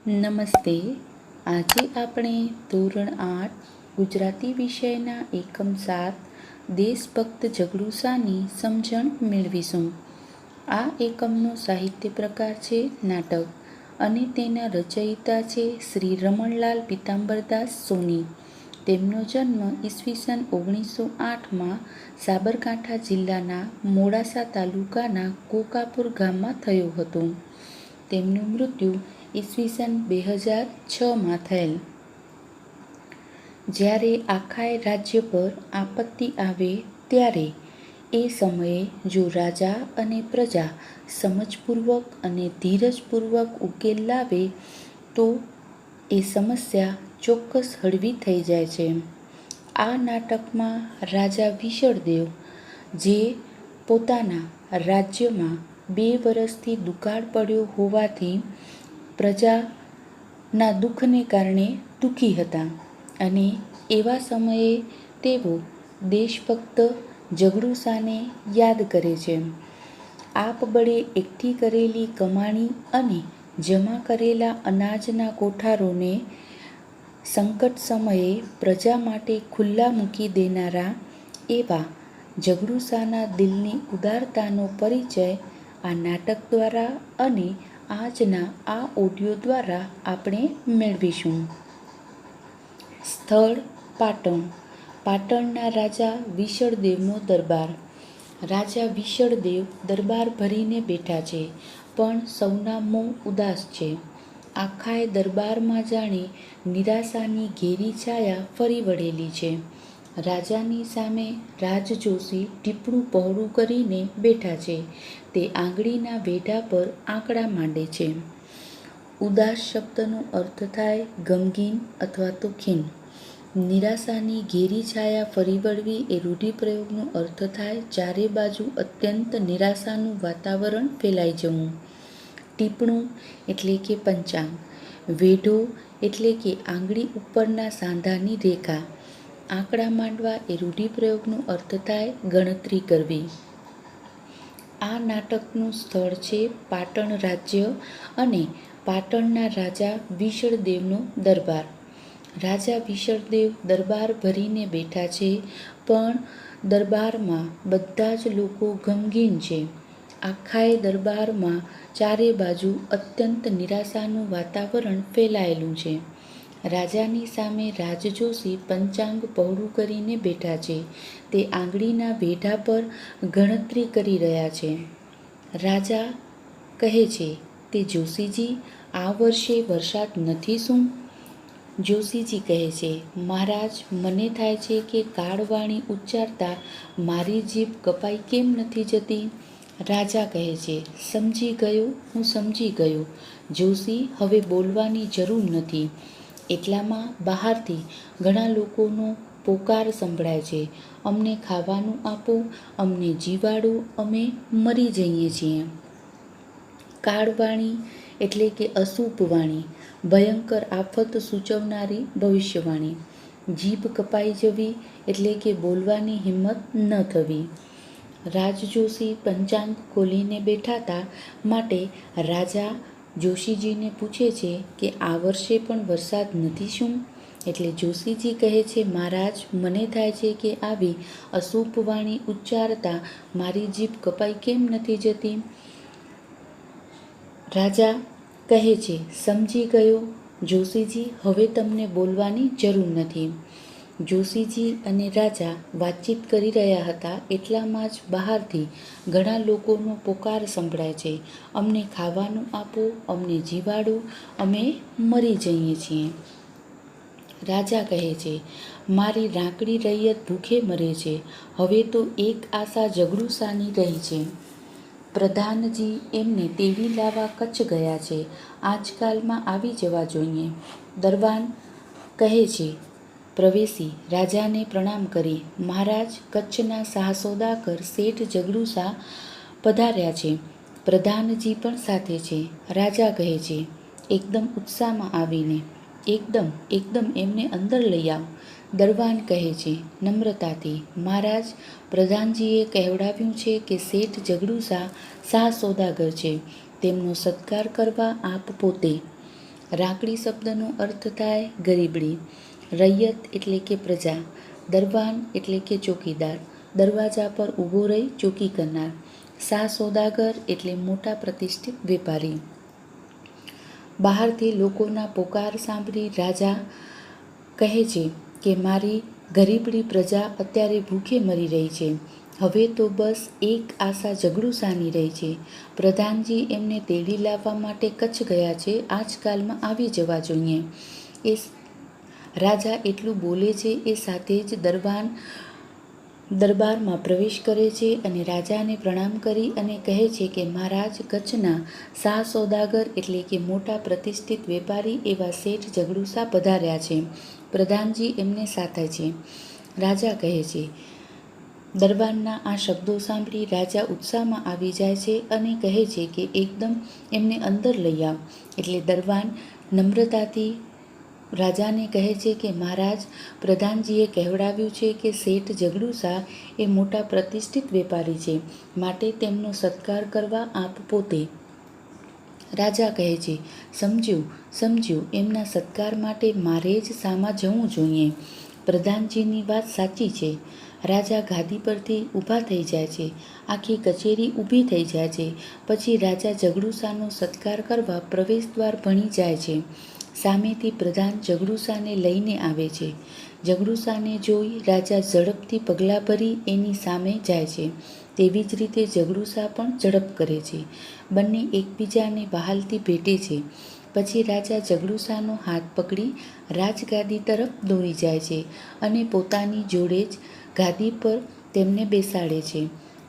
નમસ્તે. આજે આપણે ધોરણ 8 ગુજરાતી વિષયના એકમ 7 દેશભક્ત ઝઘડુસાની સમજણ મેળવીશું. આ એકમનો સાહિત્ય પ્રકાર છે નાટક અને તેના રચયિતા છે શ્રી રમણલાલ પીતાંબરદાસ સોની. તેમનો જન્મ ઈસવીસન 1908માં સાબરકાંઠા જિલ્લાના મોડાસા તાલુકાના કોકાપુર ગામમાં થયો હતો. તેમનું મૃત્યુ ઈસવીસન 2006માં થયેલ. જ્યારે આખાય રાજ્ય પર આપત્તિ આવે ત્યારે એ સમયે જો રાજા અને પ્રજા સમજપૂર્વક અને ધીરજપૂર્વક ઉકેલ લાવે તો એ સમસ્યા ચોક્કસ હળવી થઈ જાય છે. આ નાટકમાં રાજા વિશળદેવ, જે પોતાના રાજ્યમાં 2 વર્ષથી દુકાળ પડ્યો હોવાથી પ્રજાના દુઃખને કારણે દુઃખી હતા અને એવા સમયે તેઓ દેશભક્ત ઝઘડુસાને યાદ કરે છે. આપબળે એકઠી કરેલી કમાણી અને જમા કરેલા અનાજના કોઠારોને સંકટ સમયે પ્રજા માટે ખુલ્લા મૂકી દેનારા એવા ઝઘડુસાના દિલની ઉદારતાનો પરિચય આ નાટક દ્વારા અને આજના આ ઓડિયો દ્વારા આપણે મેળવીશું. સ્થળ પાટણ. પાટણના રાજા વિશળદેવનો દરબાર. રાજા વિશળદેવ દરબાર ભરીને બેઠા છે, પણ સૌના મોં ઉદાસ છે. આખાય દરબારમાં જાણે નિરાશાની ઘેરી છાયા ફરી વળેલી છે. રાજાની સામે રાજજોશી ટીપણું પહોળું કરીને બેઠા છે. તે આંગળીના વેઢા પર આંકડા માંડે છે. ઉદાસ શબ્દનો અર્થ થાય ગમગીન અથવા તો ખીન. નિરાશાની ઘેરી છાયા ફરી વળવી એ રૂઢિપ્રયોગનો અર્થ થાય ચારે બાજુ અત્યંત નિરાશાનું વાતાવરણ ફેલાઈ જવું. ટીપણું એટલે કે પંચાંગ. વેઢો એટલે કે આંગળી ઉપરના સાંધાની રેખા. આંકડા માંડવા એ રૂઢિપ્રયોગનો અર્થ થાય ગણતરી કરવી. આ નાટકનું સ્થળ છે પાટણ રાજ્ય અને પાટણના રાજા વિશળદેવનો દરબાર. રાજા વિશળદેવ દરબાર ભરીને બેઠા છે, પણ દરબારમાં બધા જ લોકો ગમગીન છે. આખાય દરબારમાં ચારે બાજુ અત્યંત નિરાશાનું વાતાવરણ ફેલાયેલું છે. રાજાની સામે રાજજોશી પંચાંગ પહોળું કરીને બેઠા છે. તે આંગળીના વેઢા પર ગણતરી કરી રહ્યા છે. રાજા કહે છે, તે જોશીજી, આ વર્ષે વરસાદ નથી શું? જોશીજી કહે છે, મહારાજ, મને થાય છે કે કાળવાણી ઉચ્ચારતા મારી જીભ કપાઈ કેમ નથી જતી? રાજા કહે છે, સમજી ગયો, હું સમજી ગયો. જોશી, હવે બોલવાની જરૂર નથી. એટલામાં બહારથી ઘણા લોકોનો પોકાર સંભળાય છે. અમને ખાવાનું આપો, અમને જીવાડો, અમે મરી જઈએ છીએ. કાળવાણી એટલે કે અશુભ વાણી, ભયંકર આફત સૂચવનારી ભવિષ્યવાણી. જીભ કપાઈ જવી એટલે કે બોલવાની હિંમત ન થવી. રાજજોશી પંચાંગ ખોલીને બેઠા હતા, માટે રાજા જોશીજીને પૂછે છે કે આ વર્ષે પણ વરસાદ નથી શું? એટલે જોશીજી કહે છે, મહારાજ, મને થાય છે કે આવી અશુભ વાણી ઉચ્ચારતા મારી જીભ કપાઈ કેમ નથી જતી? રાજા કહે છે, સમજી ગયો જોશીજી, હવે તમને બોલવાની જરૂર નથી. જોશીજી અને રાજા વાતચીત કરી રહ્યા હતા, એટલામાં જ બહારથી ઘણા લોકોનો પોકાર સંભળાય છે. અમને ખાવાનું આપો, અમને જીવાડો, અમે મરી જઈએ છીએ. રાજા કહે છે, મારી રાંકડી રૈયત ભૂખે મરે છે. હવે તો એક આશા ઝઘડુસાની રહી છે. પ્રધાનજી એમને તેડી લાવવા કચ્છ ગયા છે. આજકાલમાં આવી જવા જોઈએ. દરવાન કહે છે, પ્રવેશી રાજાને પ્રણામ કરી, મહારાજ, કચ્છના શાહ સોદાગર શેઠ ઝઘડુસા પધાર્યા છે. પ્રધાનજી પણ સાથે છે. રાજા કહે છે, એકદમ ઉત્સાહમાં આવીને, એકદમ એમને અંદર લઈ આવ. દરવાન કહે છે નમ્રતાથી, મહારાજ, પ્રધાનજીએ કહેવડાવ્યું છે કે શેઠ ઝઘડુસા શાહ સોદાગર છે. તેમનો સત્કાર કરવા આપ પોતે. રાકડી શબ્દનો અર્થ થાય ગરીબડી. રૈયત એટલે કે પ્રજા. દરબાન એટલે કે ચોકીદાર, દરવાજા પર ઊભો રહી ચોકી કરનાર. શાહ સોદાગર એટલે મોટા પ્રતિષ્ઠિત વેપારી. બહારથી લોકોના પોકાર સાંભળી રાજા કહે છે કે મારી ગરીબડી પ્રજા અત્યારે ભૂખે મરી રહી છે. હવે તો બસ એક આશા જગડુશાની રહી છે. પ્રધાનજી એમને તેડી લાવવા માટે કચ્છ ગયા છે, આજકાલમાં આવી જવા જોઈએ. એ રાજા એટલું બોલે છે એ સાથે જ દરબારમાં પ્રવેશ કરે છે અને રાજાને પ્રણામ કરી અને કહે છે કે મહારાજ, કચ્છના શાહ સોદાગર એટલે કે મોટા પ્રતિષ્ઠિત વેપારી એવા શેઠ જગડુશા પધાર્યા છે. પ્રધાનજી એમને સાથે છે. રાજા કહે છે. દરબારના આ શબ્દો સાંભળી રાજા ઉત્સાહમાં આવી જાય છે અને કહે છે કે એકદમ એમને અંદર લઈ આવ. એટલે દરબાન નમ્રતાથી રાજાને કહે છે કે મહારાજ, પ્રધાનજીએ કહેવડાવ્યું છે કે શેઠ જગડુશા એ મોટા પ્રતિષ્ઠિત વેપારી છે, માટે તેમનો સત્કાર કરવા આપ પોતે. રાજા કહે છે, સમજ્યું, એમના સત્કાર માટે મારે જ સામા જવું જોઈએ. પ્રધાનજીની વાત સાચી છે. રાજા ગાદી પરથી ઊભા થઈ જાય છે. આખી કચેરી ઊભી થઈ જાય છે. પછી રાજા જગડુશાનો સત્કાર કરવા પ્રવેશદ્વાર ભણી જાય છે. સામેથી પ્રધાન જગડુશાને લઈને આવે છે. જગડુશાને જોઈ રાજા ઝડપથી પગલાં ભરી એની સામે જાય છે. તેવી જ રીતે જગડુશા પણ ઝડપ કરે છે. બંને એકબીજાને વહાલથી ભેટે છે. પછી રાજા જગડુશાનો હાથ પકડી રાજગાદી તરફ દોરી જાય છે અને પોતાની જોડે જ ગાદી પર તેમને બેસાડે છે.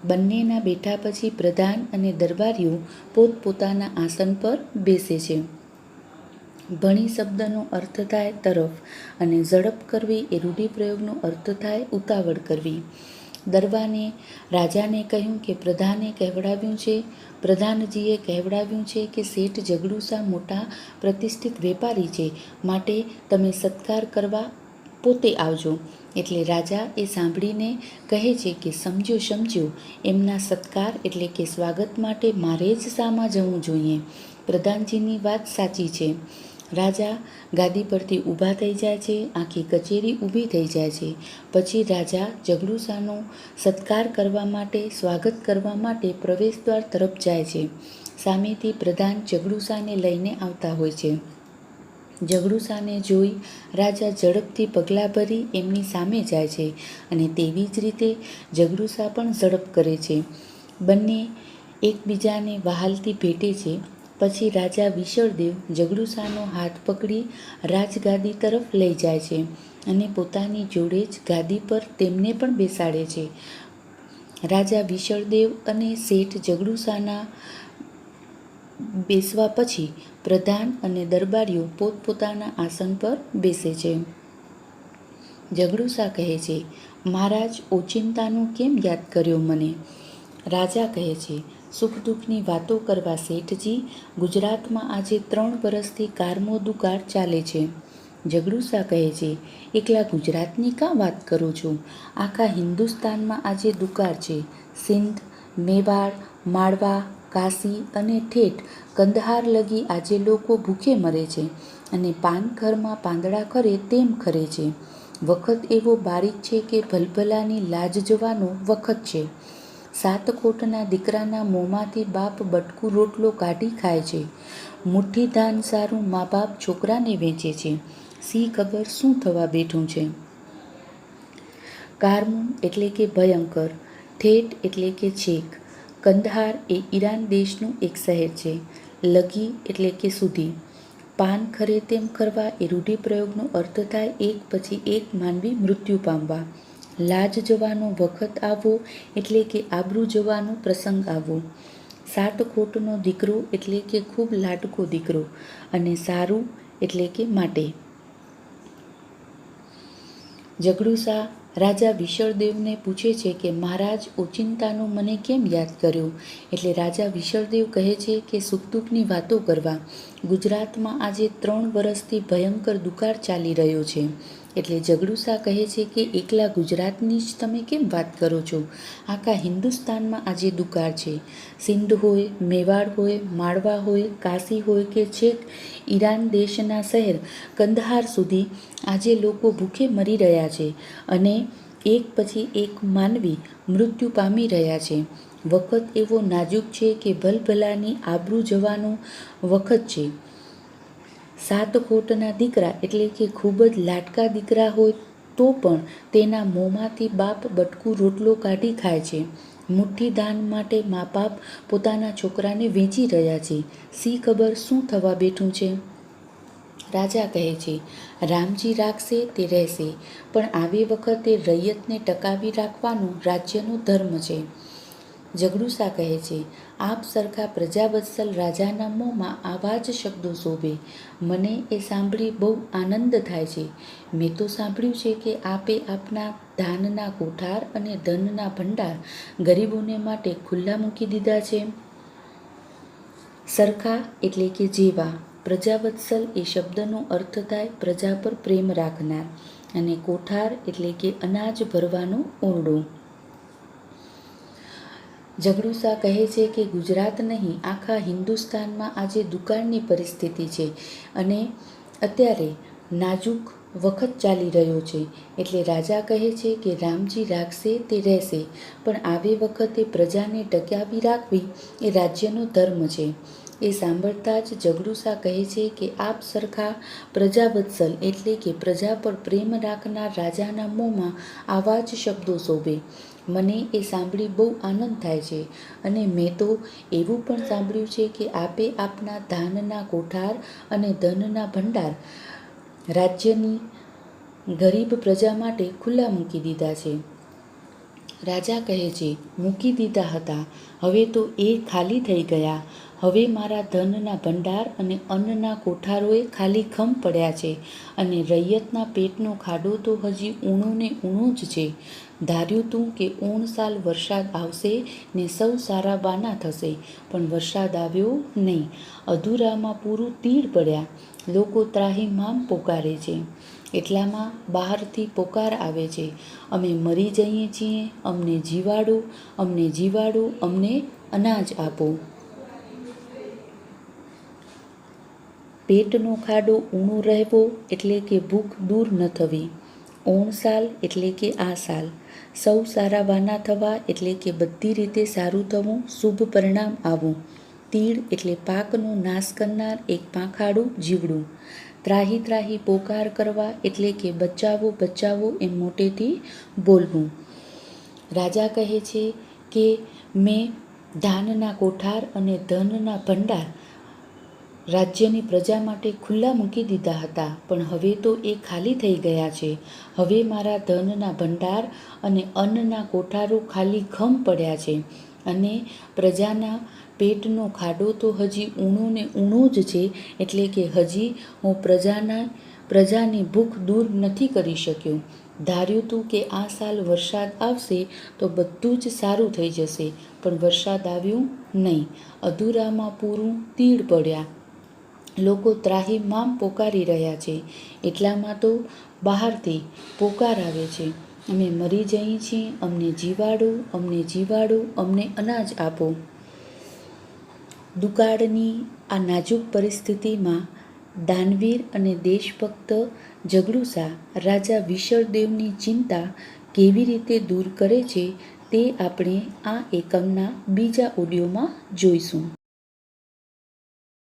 બંનેના બેઠા પછી પ્રધાન અને દરબારીઓ પોતપોતાના આસન પર બેસે છે. ભણી શબ્દનો અર્થ થાય તરફ અને ઝડપ કરવી એ રૂઢિપ્રયોગનો અર્થ થાય ઉતાવળ કરવી. દરબાને રાજાને કહ્યું કે પ્રધાનજીએ કહેવડાવ્યું છે કે શેઠ જગડુશા મોટા પ્રતિષ્ઠિત વેપારી છે, માટે તમે સત્કાર કરવા પોતે આવજો. એટલે રાજા એ સાંભળીને કહે છે કે સમજ્યો, એમના સત્કાર એટલે કે સ્વાગત માટે મારે જ સામા જવું જોઈએ. પ્રધાનજીની વાત સાચી છે. રાજા ગાદી પરથી ઊભા થઈ જાય છે. આખી કચેરી ઊભી થઈ જાય છે. પછી રાજા જગડુશાનો સત્કાર કરવા માટે, સ્વાગત કરવા માટે પ્રવેશદ્વાર તરફ જાય છે. સામેથી પ્રધાન જગડુશાને લઈને આવતા હોય છે. જગડુશાને જોઈ રાજા ઝડપથી પગલાં ભરી એમની સામે જાય છે અને તેવી જ રીતે જગડુશા પણ ઝડપ કરે છે. બંને એકબીજાને વહાલથી ભેટે છે. પછી રાજા વિશળદેવ જગડુશાનો હાથ પકડી રાજગાદી તરફ લઈ જાય છે અને પોતાની જોડે જ ગાદી પર તેમને પણ બેસાડે છે. રાજા વિશળદેવ અને શેઠ જગડુશાના બેસવા પછી પ્રધાન અને દરબારીઓ પોતપોતાના આસન પર બેસે છે. જગડુશા કહે છે, મહારાજ, ઓચિંતાનું કેમ યાદ કર્યો મને? રાજા કહે છે, સુખ દુઃખની વાતો કરવા શેઠજી, ગુજરાતમાં આજે 3 વર્ષથી કારમો દુકાળ ચાલે છે. જગડુશા કહે છે, એકલા ગુજરાતની કાં વાત કરું છું? આખા હિન્દુસ્તાનમાં આજે દુકાળ છે. સિંધ, મેવાડ, માળવા, કાશી અને ઠેઠ કંદહાર લગી આજે લોકો ભૂખે મરે છે અને પાનખરમાં પાંદડા ખરે તેમ ખરે છે. વખત એવો બારીક છે કે ભલભલાની લાજ જવાનો વખત છે. 7 કોટના દીકરાના મોંમાંથી બાપ બટકું રોટલો કાઢી ખાય છે. મુઠ્ઠી ધાન સારું મા બાપ છોકરાને વેચે છે. સી ખબર શું થવા બેઠું છે. કારમું એટલે કે ભયંકર, ઠેઠ એટલે કે છેક. કંદહાર એ ઈરાન દેશનું એક શહેર છે. લગી એટલે કે સુધી. પાન ખરે તેમ ખરવા એ રૂઢિપ્રયોગનો અર્થ થાય એક પછી એક માનવી મૃત્યુ પામવા. લાજ જવાનો વખત આવવો એટલે કે આબરૂ જવાનો પ્રસંગ આવવો. 7 કોટનો દીકરો એટલે કે ખૂબ લાડકો દીકરો અને સારું એટલે કે માટે. જગડુશા રાજા વિશળદેવને પૂછે છે કે મહારાજ, ઓચિંતાનું મને કેમ યાદ કર્યો? એટલે રાજા વિશળદેવ કહે છે કે સુખ દુઃખની વાતો કરવા. ગુજરાતમાં આજે 3 વર્ષથી ભયંકર દુકાળ ચાલી રહ્યો છે. એટલે ઝઘડુસા કહે છે કે એકલા ગુજરાતની જ તમે કેમ વાત કરો છો? આખા હિન્દુસ્તાનમાં આજે દુકાળ છે. સિંધ હોય, મેવાડ હોય, માળવા હોય, કાશી હોય કે છેક ઈરાન દેશના શહેર કંદહાર સુધી આજે લોકો ભૂખે મરી રહ્યા છે અને એક પછી એક માનવી મૃત્યુ પામી રહ્યા છે. વખત એવો નાજુક છે કે ભલભલાની આબરૂ જવાનો વખત છે. 7 કોટના દીકરા એટલે કે ખૂબ જ લાડકા દીકરા હોય તો પણ તેના મોંમાંથી બાપ બટકું રોટલો કાઢી ખાય છે. મુઠ્ઠી ધાન માટે મા બાપ પોતાના છોકરાને વેચી રહ્યા છે. શી ખબર શું થવા બેઠું છે? રાજા કહે છે, રામજી રાખશે તે રહેશે, પણ આવી વખતે રૈયતને ટકાવી રાખવાનો રાજ્યનો ધર્મ છે. ઝઘડુસા કહે છે, આપ સરખા પ્રજાવત્સલ રાજાના મોંમાં આવા જ શબ્દો શોભે. મને એ સાંભળી બહુ આનંદ થાય છે. મેં તો સાંભળ્યું છે કે આપે આપના ધાનના કોઠાર અને ધનના ભંડાર ગરીબોને માટે ખુલ્લા મૂકી દીધા છે. સરખા એટલે કે જેવા. પ્રજાવત્સલ એ શબ્દનો અર્થ થાય પ્રજા પર પ્રેમ રાખનાર, અને કોઠાર એટલે કે અનાજ ભરવાનો ઓરડો. ઝઘડુસા કહે છે કે ગુજરાત નહીં, આખા હિન્દુસ્તાનમાં આજે દુકાળની પરિસ્થિતિ છે અને અત્યારે નાજુક વખત ચાલી રહ્યો છે. એટલે રાજા કહે છે કે રામજી રાખશે તે રહેશે, પણ આવી વખતે પ્રજાને ટકાવી રાખવી એ રાજ્યનો ધર્મ છે. એ સાંભળતા જ ઝઘડુસા કહે છે કે આપ સરખા પ્રજાવત્સલ એટલે કે પ્રજા પર પ્રેમ રાખનાર રાજાના મોંમાં આવા જ શબ્દો શોભે. મને એ સાંભળી બહુ આનંદ થાય છે અને મેં તો એવું પણ સાંભળ્યું છે કે આપે આપના ધાનના કોઠાર અને ધનના ભંડાર રાજ્યની ગરીબ પ્રજા માટે ખુલ્લા મૂકી દીધા છે. રાજા કહે છે, મૂકી દીધા હતા, હવે તો એ ખાલી થઈ ગયા. હવે મારા ધનના ભંડાર અને અન્નના કોઠારોએ ખાલી ખમ પડ્યા છે અને રૈયતના પેટનો ખાડો તો હજી ઊણો ને ઊણો જ છે. ધાર્યું તું કે સાલ વરસાદ આવશે ને સૌ સારા બાના થશે, પણ વરસાદ આવ્યો નહીં. અધૂરામાં પૂરું તીડ પડ્યા. લોકો ત્રાહિમામ પોકારે છે. એટલામાં બહારથી પોકાર આવે છે, અમે મરી જઈએ છીએ, અમને જીવાડો, અમને જીવાડો, અમને અનાજ આપો. પેટનો ખાડો ઊણો રહેવો એટલે કે ભૂખ દૂર ન થવી. સાલ એટલે કે આ સાલ. સૌ સારા વાના થવા એટલે કે બધી રીતે સારું થવું, શુભ પરિણામ આવવું. તીડ એટલે પાકનો નાશ કરનાર એક પાંખાડું જીવડું. ત્રાહી ત્રાહી પોકાર કરવા એટલે કે બચાવો બચાવો એમ મોટેથી બોલવું. રાજા કહે છે કે મેં ધાનના કોઠાર અને ધનના ભંડાર રાજ્યની પ્રજા માટે ખુલ્લા મૂકી દીધા હતા, પણ હવે તો એ ખાલી થઈ ગયા છે. હવે મારા ધનના ભંડાર અને અન્નના કોઠારો ખાલી ખમ પડ્યા છે અને પ્રજાના પેટનો ખાડો તો હજી ઊણો ને ઊણો જ છે. એટલે કે હજી હું પ્રજાની ભૂખ દૂર નથી કરી શક્યો. ધાર્યું તું કે આ સાલ વરસાદ આવશે તો બધું જ સારું થઈ જશે, પણ વરસાદ આવ્યું નહીં. અધૂરામાં પૂરું તીડ પડ્યા. લોકો ત્રાહિમામ પોકારી રહ્યા છે. એટલામાં તો બહારથી પોકાર આવે છે, અમે મરી જઈએ છીએ, અમને જીવાડો, અમને જીવાડો, અમને અનાજ આપો. દુકાળની આ નાજુક પરિસ્થિતિમાં દાનવીર અને દેશભક્ત ઝઘડુસા રાજા વિશળદેવની ચિંતા કેવી રીતે દૂર કરે છે તે આપણે આ એકમના બીજા ઓડિયોમાં જોઈશું.